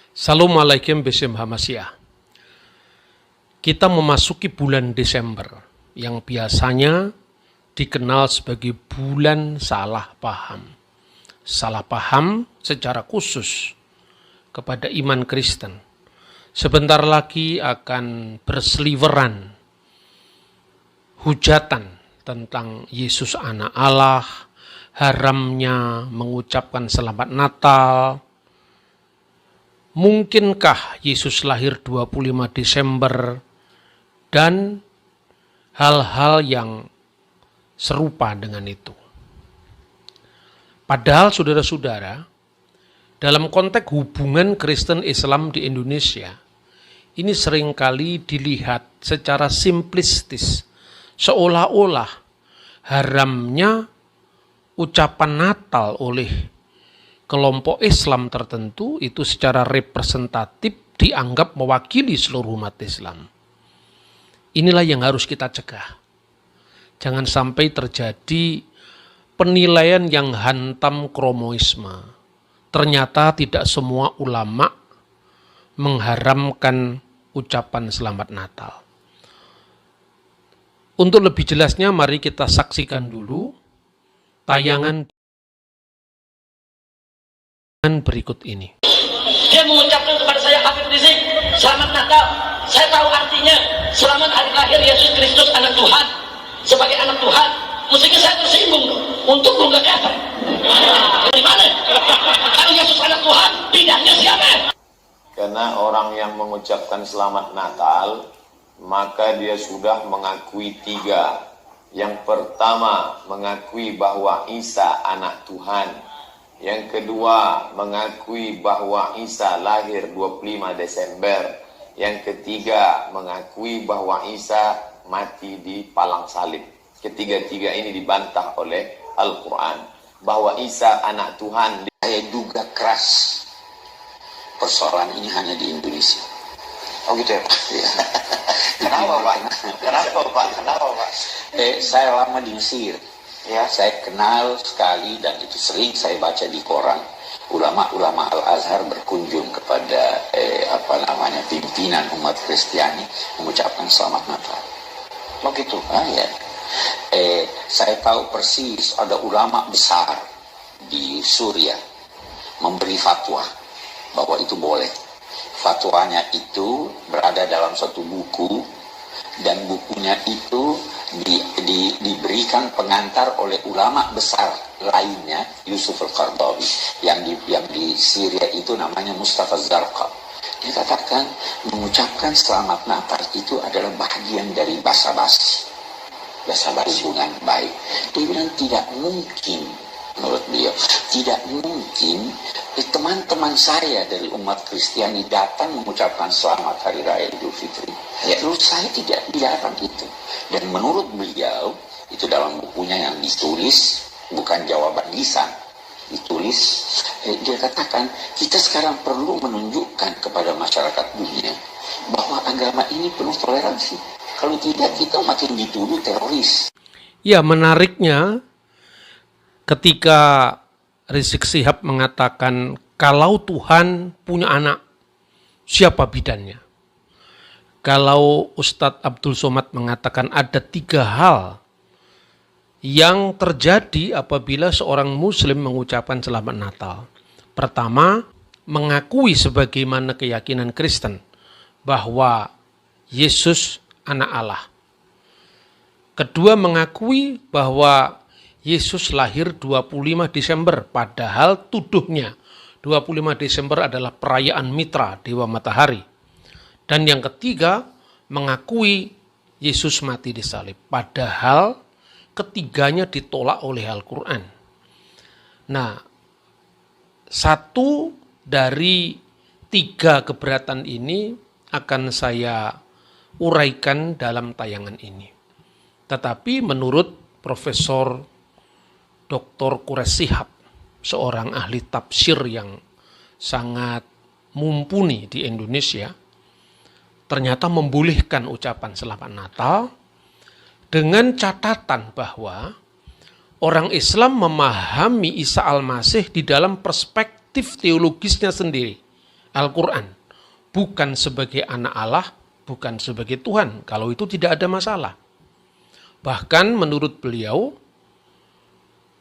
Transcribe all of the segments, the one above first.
Assalamualaikum Besem Hamasia. Kita memasuki bulan Desember yang biasanya dikenal sebagai bulan salah paham. Salah paham secara khusus kepada iman Kristen. Sebentar lagi akan berseliweran hujatan tentang Yesus anak Allah, haramnya mengucapkan selamat Natal. Mungkinkah Yesus lahir 25 Desember dan hal-hal yang serupa dengan itu. Padahal saudara-saudara, dalam konteks hubungan Kristen Islam di Indonesia, ini seringkali dilihat secara simplistis, seolah-olah haramnya ucapan Natal oleh kelompok Islam tertentu itu secara representatif dianggap mewakili seluruh umat Islam. Inilah yang harus kita cegah. Jangan sampai terjadi penilaian yang hantam kromoisme. Ternyata tidak semua ulama mengharamkan ucapan selamat Natal. Untuk lebih jelasnya, mari kita saksikan dulu tayangan berikut ini. Dia mengucapkan kepada saya, Habib Rizik, selamat Natal. Saya tahu artinya selamat hari lahir Yesus Kristus anak Tuhan. Sebagai anak Tuhan, mestinya saya tersinggung dong. Untuk lu gak kafir. Dari mana? Kalau Yesus anak Tuhan, bidangnya siapa? Karena orang yang mengucapkan selamat Natal, maka dia sudah mengakui tiga. Yang pertama, mengakui bahwa Isa anak Tuhan. Yang kedua, mengakui bahwa Isa lahir 25 Desember. Yang ketiga, mengakui bahwa Isa mati di palang salib. Ketiga-tiga ini dibantah oleh Al-Quran. Bahwa Isa anak Tuhan. Saya duga keras persoalan ini hanya di Indonesia. Oh gitu ya Pak? Ya. Kenapa Pak? Kenapa Pak? Kenapa Pak? Saya lama di Mesir. Ya. Saya kenal sekali dan itu sering saya baca di koran. Ulama-ulama Al-Azhar berkunjung kepada pimpinan umat Kristiani mengucapkan selamat Natal. Oh gitu? Ya. Saya tahu persis ada ulama besar di Suriah memberi fatwa bahwa itu boleh. Fatwanya itu berada dalam satu buku dan bukunya itu diberikan pengantar oleh ulama besar lainnya, Yusuf Al-Qaradawi, yang di Syria itu namanya Mustafa Zarqa. Dia katakan mengucapkan selamat Natal itu adalah bagian dari basa-basi hubungan baik. Dia bilang tidak mungkin, menurut beliau, tidak mungkin teman-teman saya dari umat Kristiani datang mengucapkan selamat Hari Raya Idul Fitri. Menurut saya tidak dilarang itu. Dan menurut beliau, itu dalam bukunya yang ditulis, bukan jawaban lisan, ditulis, dia katakan, kita sekarang perlu menunjukkan kepada masyarakat dunia bahwa agama ini penuh toleransi. Kalau tidak, kita makin dituduh teroris. Ya, menariknya ketika Rizik Syihab mengatakan kalau Tuhan punya anak, siapa bidannya? Kalau Ustadz Abdul Somad mengatakan ada tiga hal yang terjadi apabila seorang muslim mengucapkan selamat Natal. Pertama, mengakui sebagaimana keyakinan Kristen bahwa Yesus anak Allah. Kedua, mengakui bahwa Yesus lahir 25 Desember, padahal tuduhnya 25 Desember adalah perayaan Mitra, Dewa Matahari. Dan yang ketiga, mengakui Yesus mati di salib, padahal ketiganya ditolak oleh Al-Quran. Nah, satu dari tiga keberatan ini akan saya uraikan dalam tayangan ini. Tetapi menurut Profesor Dr. Quraish Shihab, seorang ahli tafsir yang sangat mumpuni di Indonesia, ternyata membolehkan ucapan selamat Natal dengan catatan bahwa orang Islam memahami Isa Al-Masih di dalam perspektif teologisnya sendiri. Al-Quran. Bukan sebagai anak Allah, bukan sebagai Tuhan. Kalau itu tidak ada masalah. Bahkan menurut beliau,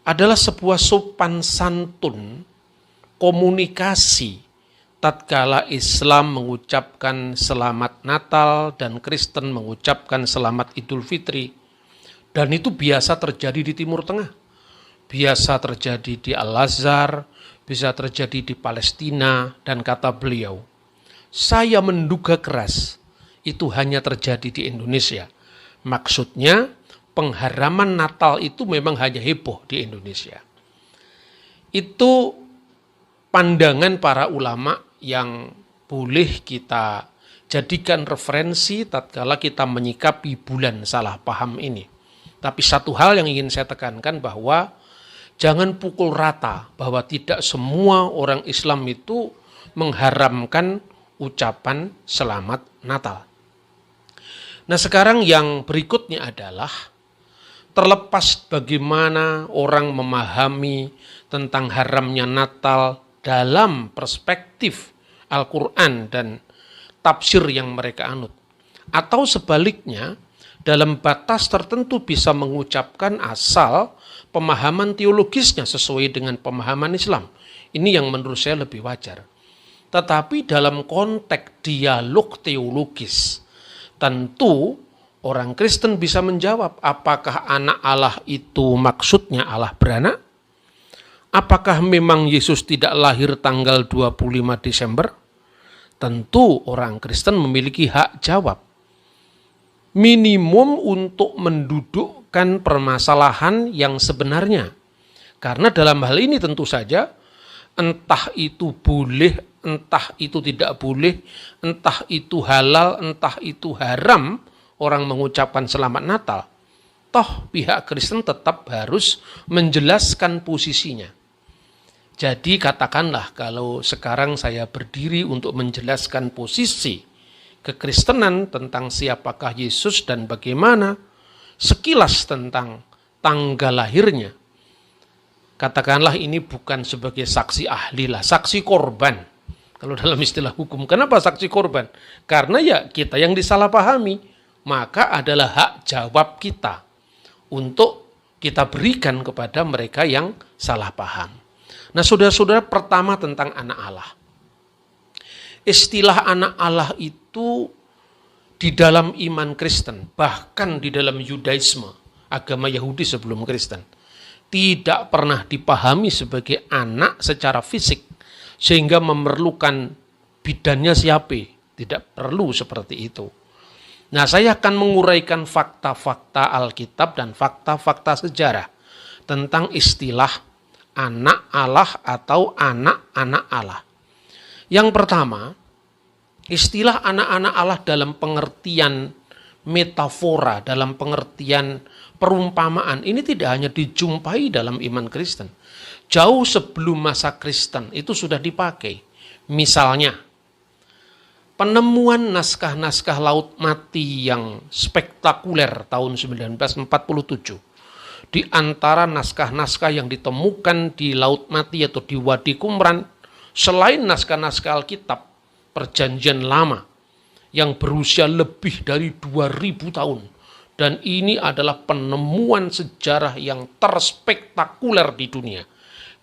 adalah sebuah sopan santun komunikasi tatkala Islam mengucapkan selamat Natal dan Kristen mengucapkan selamat Idul Fitri. Dan itu biasa terjadi di Timur Tengah. Biasa terjadi di Al-Azhar, bisa terjadi di Palestina, dan kata beliau, saya menduga keras itu hanya terjadi di Indonesia. Maksudnya, pengharaman Natal itu memang hanya heboh di Indonesia. Itu pandangan para ulama yang boleh kita jadikan referensi tatkala kita menyikapi bulan salah paham ini. Tapi satu hal yang ingin saya tekankan bahwa jangan pukul rata bahwa tidak semua orang Islam itu mengharamkan ucapan selamat Natal. Nah, sekarang yang berikutnya adalah terlepas bagaimana orang memahami tentang haramnya Natal dalam perspektif Al-Quran dan tafsir yang mereka anut. Atau sebaliknya, dalam batas tertentu bisa mengucapkan asal pemahaman teologisnya sesuai dengan pemahaman Islam. Ini yang menurut saya lebih wajar. Tetapi dalam konteks dialog teologis, tentu orang Kristen bisa menjawab, apakah anak Allah itu maksudnya Allah beranak? Apakah memang Yesus tidak lahir tanggal 25 Desember? Tentu orang Kristen memiliki hak jawab. Minimum untuk mendudukkan permasalahan yang sebenarnya. Karena dalam hal ini tentu saja, entah itu boleh, entah itu tidak boleh, entah itu halal, entah itu haram, orang mengucapkan selamat Natal, toh pihak Kristen tetap harus menjelaskan posisinya. Jadi katakanlah kalau sekarang saya berdiri untuk menjelaskan posisi kekristenan tentang siapakah Yesus dan bagaimana, sekilas tentang tanggal lahirnya. Katakanlah ini bukan sebagai saksi ahli lah, saksi korban. Kalau dalam istilah hukum, kenapa saksi korban? Karena ya kita yang disalahpahami. Maka adalah hak jawab kita untuk kita berikan kepada mereka yang salah paham. Nah, saudara-saudara, pertama tentang anak Allah. Istilah anak Allah itu di dalam iman Kristen, bahkan di dalam Yudaisme, agama Yahudi sebelum Kristen, tidak pernah dipahami sebagai anak secara fisik, sehingga memerlukan bidannya siapa. Tidak perlu seperti itu. Nah, saya akan menguraikan fakta-fakta Alkitab dan fakta-fakta sejarah tentang istilah anak Allah atau anak-anak Allah. Yang pertama, istilah anak-anak Allah dalam pengertian metafora, dalam pengertian perumpamaan, ini tidak hanya dijumpai dalam iman Kristen. Jauh sebelum masa Kristen itu sudah dipakai. Misalnya, penemuan naskah-naskah Laut Mati yang spektakuler tahun 1947. Di antara naskah-naskah yang ditemukan di Laut Mati atau di Wadi Qumran, selain naskah-naskah Alkitab Perjanjian Lama yang berusia lebih dari 2000 tahun. Dan ini adalah penemuan sejarah yang terspektakuler di dunia.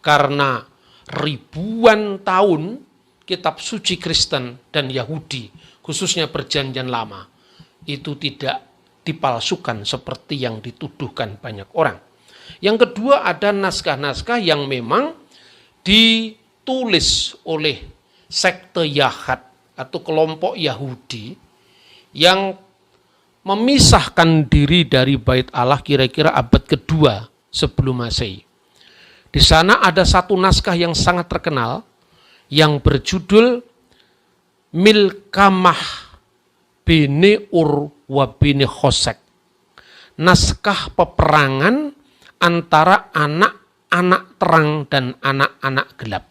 Karena ribuan tahun kitab suci Kristen dan Yahudi, khususnya Perjanjian Lama, itu tidak dipalsukan seperti yang dituduhkan banyak orang. Yang kedua, ada naskah-naskah yang memang ditulis oleh sekte Yahud atau kelompok Yahudi yang memisahkan diri dari Bait Allah kira-kira abad kedua sebelum Masehi. Di sana ada satu naskah yang sangat terkenal yang berjudul Milkamah Bene Ur wa Bene Hosek. Naskah peperangan antara anak-anak terang dan anak-anak gelap.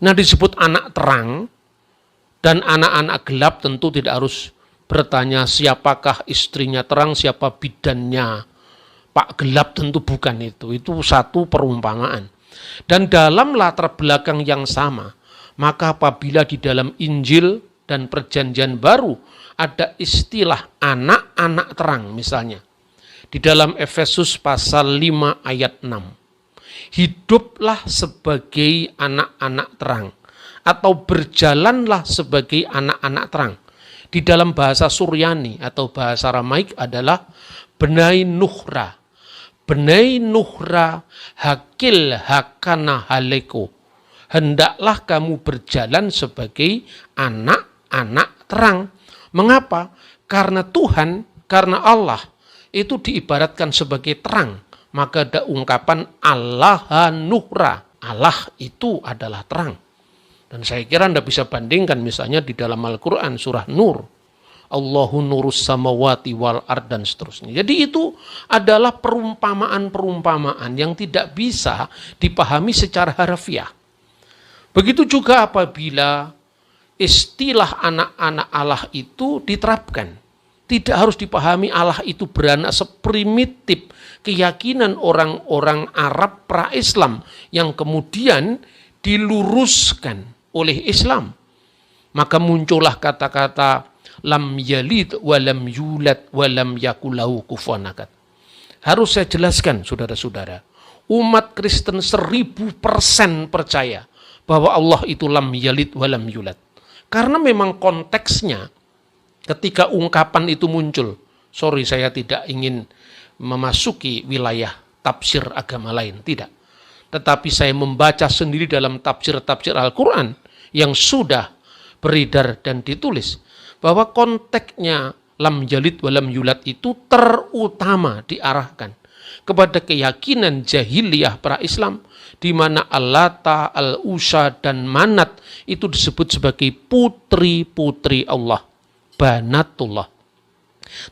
Nah, disebut anak terang dan anak-anak gelap tentu tidak harus bertanya siapakah istrinya terang, siapa bidannya Pak Gelap, tentu bukan itu. Itu satu perumpamaan. Dan dalam latar belakang yang sama, Maka apabila di dalam Injil dan Perjanjian Baru ada istilah anak-anak terang misalnya, di dalam Efesus pasal 5 ayat 6, hiduplah sebagai anak-anak terang, atau berjalanlah sebagai anak-anak terang. Di dalam bahasa Suryani atau bahasa Aramaik adalah benai nuhra. Benai nuhra hakil hakana haleko. Hendaklah kamu berjalan sebagai anak-anak terang. Mengapa? Karena Tuhan, karena Allah itu diibaratkan sebagai terang. Maka ada ungkapan Allah nuhra. Allah itu adalah terang. Dan saya kira Anda bisa bandingkan misalnya di dalam Al-Quran surah Nur. Allahu nurus samawati wal ard dan seterusnya. Jadi itu adalah perumpamaan-perumpamaan yang tidak bisa dipahami secara harfiah. Begitu juga apabila istilah anak-anak Allah itu diterapkan. Tidak harus dipahami Allah itu beranak seprimitif keyakinan orang-orang Arab pra-Islam yang kemudian diluruskan oleh Islam. Maka muncullah kata-kata lam yalid walam yulad walam yakulahu kufuwan ahad. Harus saya jelaskan saudara-saudara, umat Kristen 1000% percaya bahwa Allah itu lam yalid walam yulad. Karena memang konteksnya ketika ungkapan itu muncul, sorry saya tidak ingin memasuki wilayah tafsir agama lain, tidak. Tetapi saya membaca sendiri dalam tafsir-tafsir Al-Quran yang sudah beredar dan ditulis, bahwa konteksnya lam yalid walam yulad itu terutama diarahkan kepada keyakinan jahiliyah pra-Islam, di mana Al-Lata, Al-Uzza, dan Manat itu disebut sebagai putri-putri Allah, banatullah.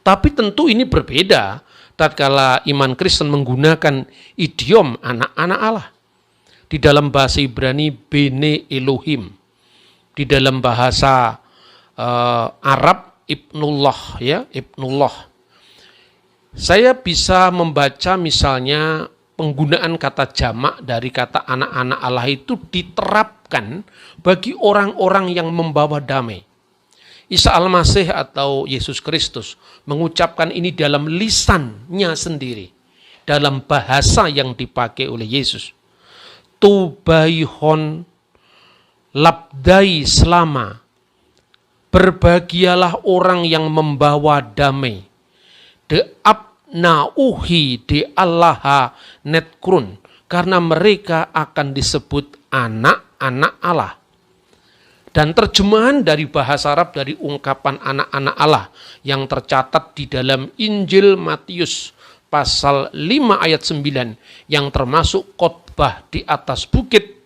Tapi tentu ini berbeda tatkala iman Kristen menggunakan idiom anak-anak Allah. Di dalam bahasa Ibrani Bene Elohim, di dalam bahasa Arab Ibnullah, ya, Ibnullah. Saya bisa membaca misalnya penggunaan kata jamak dari kata anak-anak Allah itu diterapkan bagi orang-orang yang membawa damai. Isa Al-Masih atau Yesus Kristus mengucapkan ini dalam lisannya sendiri, dalam bahasa yang dipakai oleh Yesus. Tubaihon labdai selama, berbahagialah orang yang membawa damai. De abnauhi de allaha netkrun, karena mereka akan disebut anak-anak Allah. Dan terjemahan dari bahasa Arab dari ungkapan anak-anak Allah yang tercatat di dalam Injil Matius pasal 5 ayat 9 yang termasuk khotbah di atas bukit.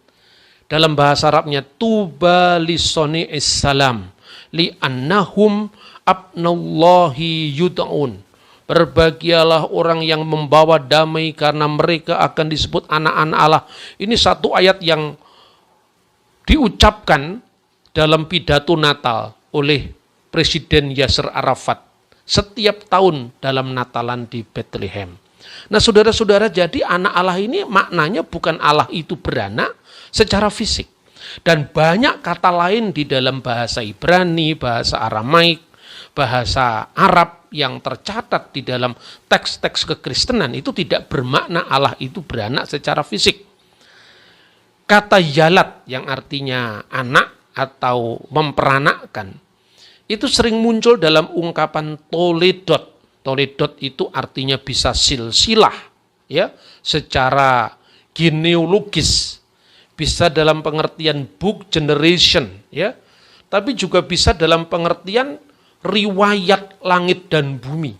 Dalam bahasa Arabnya tuba lisoni issalam li annahum abnallahi yud'un. Berbahagialah orang yang membawa damai karena mereka akan disebut anak-anak Allah. Ini satu ayat yang diucapkan dalam pidato Natal oleh Presiden Yasser Arafat setiap tahun dalam Natalan di Bethlehem. Nah saudara-saudara, jadi anak Allah ini maknanya bukan Allah itu beranak secara fisik. Dan banyak kata lain di dalam bahasa Ibrani, bahasa Aramaik, bahasa Arab yang tercatat di dalam teks-teks kekristenan itu tidak bermakna Allah itu beranak secara fisik. Kata yalat yang artinya anak atau memperanakkan itu sering muncul dalam ungkapan toledot. Toledot itu artinya bisa silsilah, ya, secara genealogis, bisa dalam pengertian book generation, ya, tapi juga bisa dalam pengertian riwayat langit dan bumi.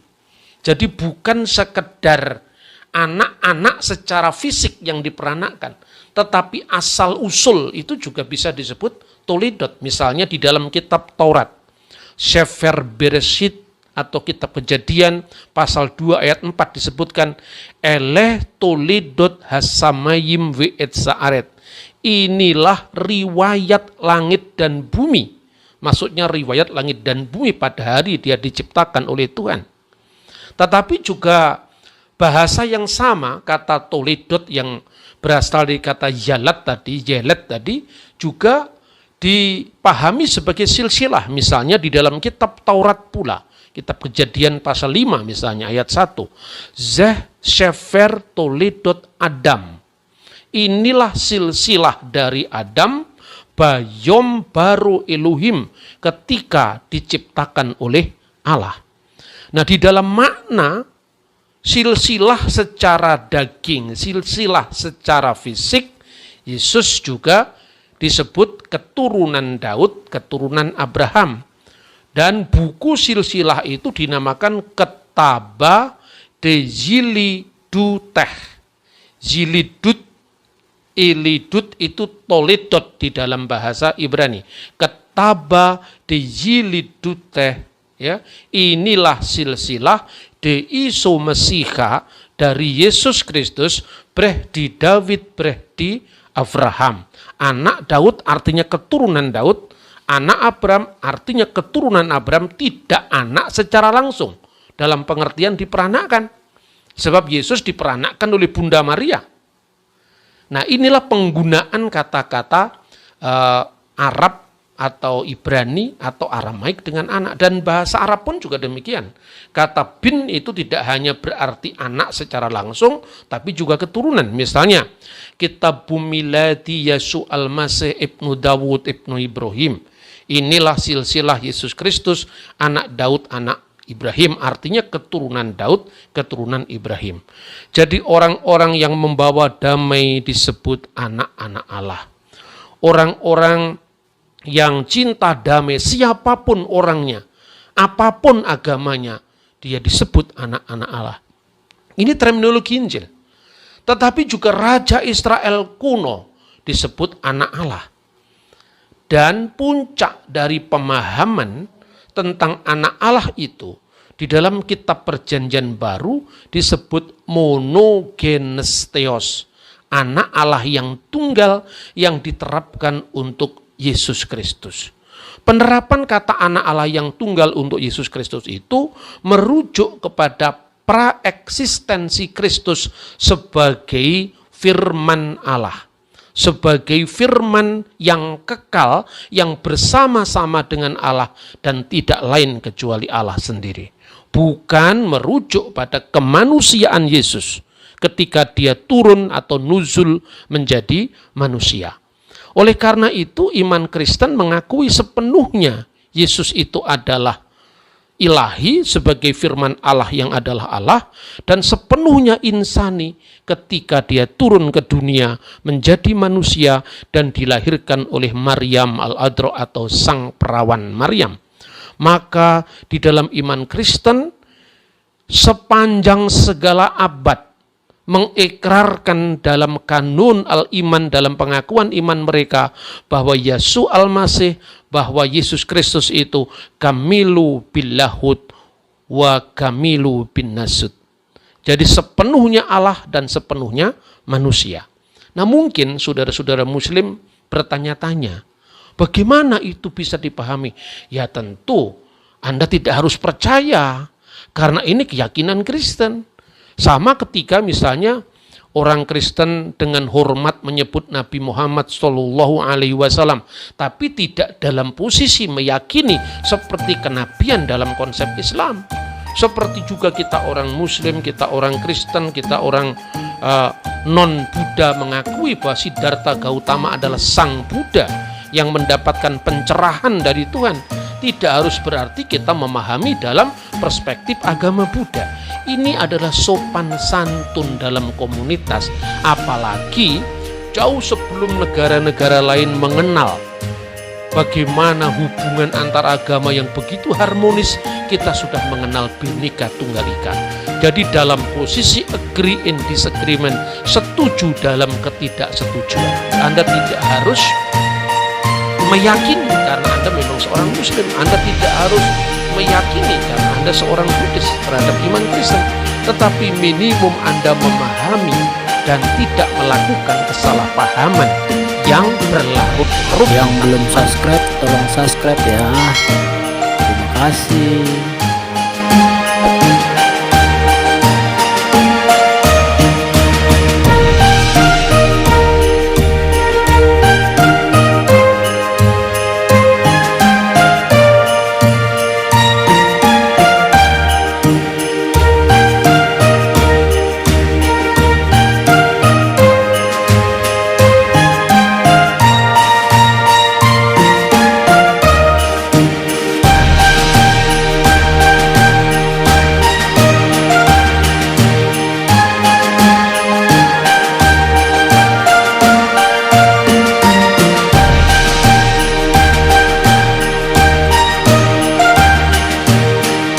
Jadi bukan sekedar anak-anak secara fisik yang diperanakkan, tetapi asal usul itu juga bisa disebut toledot. Misalnya di dalam kitab Taurat, Sefer Bereshit atau kitab Kejadian pasal 2 ayat 4 disebutkan eleh toledot hasamayim ve'et sa'aret. Inilah riwayat langit dan bumi. Maksudnya riwayat langit dan bumi pada hari dia diciptakan oleh Tuhan. Tetapi juga bahasa yang sama, kata toledot yang berasal dari kata yalat tadi, yelet tadi, juga dipahami sebagai silsilah. Misalnya di dalam kitab Taurat pula, kitab Kejadian pasal 5 misalnya ayat 1. Zeh Shefer Toledot Adam. Inilah silsilah dari Adam, Bayom Baru Elohim, ketika diciptakan oleh Allah. Nah, di dalam makna silsilah secara daging, silsilah secara fisik, Yesus juga disebut keturunan Daud, keturunan Abraham. Dan buku silsilah itu dinamakan Ketaba de Ziliduteh. Zilidut, Elidut itu Toledot di dalam bahasa Ibrani. Ketaba de Ziliduteh, ya. Inilah silsilah de Iso Mesiha dari Yesus Kristus, breh di David, breh di Abraham. Anak Daud artinya keturunan Daud, anak Abraham artinya keturunan Abraham, tidak anak secara langsung dalam pengertian diperanakkan. Sebab Yesus diperanakkan oleh Bunda Maria. Nah, inilah penggunaan kata-kata Arab atau Ibrani atau Aramaik dengan anak. Dan bahasa Arab pun juga demikian. Kata bin itu tidak hanya berarti anak secara langsung, tapi juga keturunan. Misalnya, kitab Miladi Yesu Al-Masih ibnu Dawud ibnu Ibrahim. Inilah silsilah Yesus Kristus, anak Daud, anak Ibrahim, artinya keturunan Daud, keturunan Ibrahim. Jadi orang-orang yang membawa damai disebut anak-anak Allah. Orang-orang yang cinta damai, siapapun orangnya, apapun agamanya, dia disebut anak-anak Allah. Ini terminologi Injil. Tetapi juga Raja Israel kuno disebut anak Allah. Dan puncak dari pemahaman tentang anak Allah itu di dalam kitab Perjanjian Baru disebut monogenes theos, anak Allah yang tunggal yang diterapkan untuk Yesus Kristus. Penerapan kata anak Allah yang tunggal untuk Yesus Kristus itu merujuk kepada praeksistensi Kristus sebagai firman Allah. Sebagai firman yang kekal, yang bersama-sama dengan Allah dan tidak lain kecuali Allah sendiri. Bukan merujuk pada kemanusiaan Yesus ketika dia turun atau nuzul menjadi manusia. Oleh karena itu iman Kristen mengakui sepenuhnya Yesus itu adalah ilahi sebagai firman Allah yang adalah Allah, dan sepenuhnya insani ketika dia turun ke dunia menjadi manusia dan dilahirkan oleh Maryam al-Adro atau sang perawan Maryam. Maka di dalam iman Kristen sepanjang segala abad mengikrarkan dalam kanun al-iman, dalam pengakuan iman mereka bahwa Yesus al-Masih, bahwa Yesus Kristus itu kamilu billahud wa kamilu bin nasud. Jadi sepenuhnya Allah dan sepenuhnya manusia. Nah, mungkin saudara-saudara muslim bertanya-tanya, bagaimana itu bisa dipahami? Ya tentu Anda tidak harus percaya, karena ini keyakinan Kristen. Sama ketika misalnya orang Kristen dengan hormat menyebut Nabi Muhammad SAW, tapi tidak dalam posisi meyakini seperti kenabian dalam konsep Islam. Seperti juga kita orang Muslim, kita orang Kristen, kita orang non-Buddha mengakui bahwa Siddhartha Gautama adalah sang Buddha yang mendapatkan pencerahan dari Tuhan. Tidak harus berarti kita memahami dalam perspektif agama Buddha. Ini adalah sopan santun dalam komunitas, apalagi jauh sebelum negara-negara lain mengenal bagaimana hubungan antar agama yang begitu harmonis, kita sudah mengenal Bhinneka Tunggal Ika. Jadi dalam posisi agree in disagreement, setuju dalam ketidaksetujuan. Anda tidak harus meyakini karena Anda memang seorang Muslim. Anda tidak harus meyakini karena Anda seorang Buddhis terhadap iman Kristen. Tetapi minimum Anda memahami dan tidak melakukan kesalahpahaman yang berlarut-larut. Yang belum subscribe, tolong subscribe ya. Terima kasih.